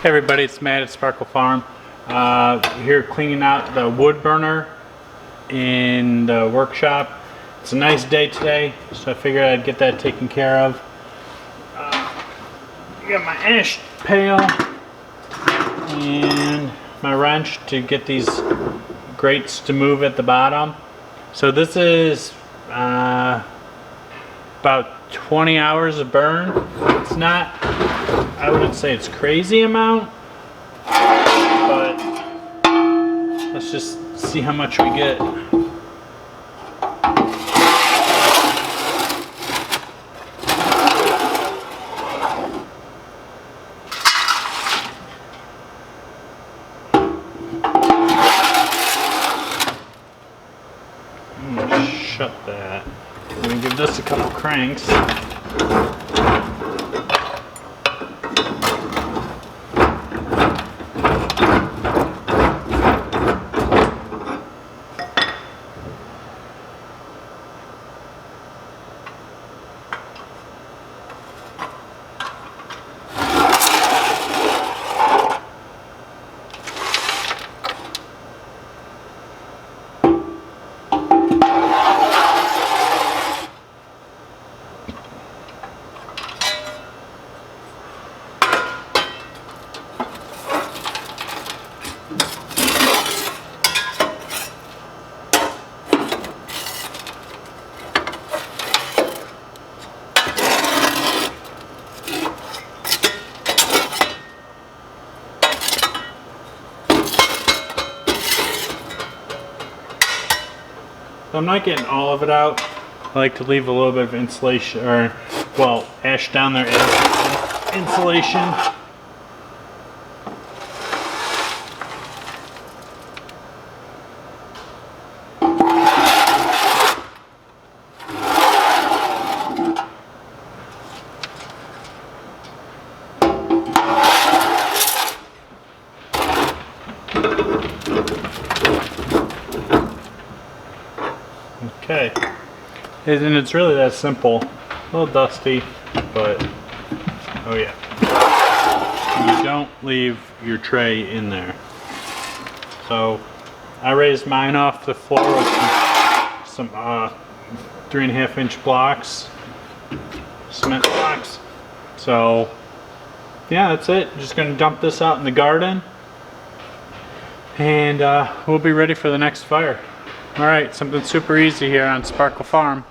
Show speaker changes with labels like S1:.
S1: Hey everybody, it's Matt at Sparkle Farm. Here cleaning out the wood burner in the workshop. It's a nice day today, so I figured I'd get that taken care of. I got my ash pail and my wrench to get these grates to move at the bottom. So this is about 20 hours of burn. It's not, I wouldn't say it's crazy amount, but let's just see how much we get. I'm gonna shut that. I'm gonna give this a couple cranks. I'm not getting all of it out. I like to leave a little bit of insulation, or, well, ash down there is insulation. Okay, and it's really that simple. A little dusty, but oh yeah. You don't leave your tray in there. So I raised mine off the floor with some 3.5 inch blocks, cement blocks. So yeah, that's it. Just gonna dump this out in the garden, and we'll be ready for the next fire. Alright, something super easy here on Sparkle Farm.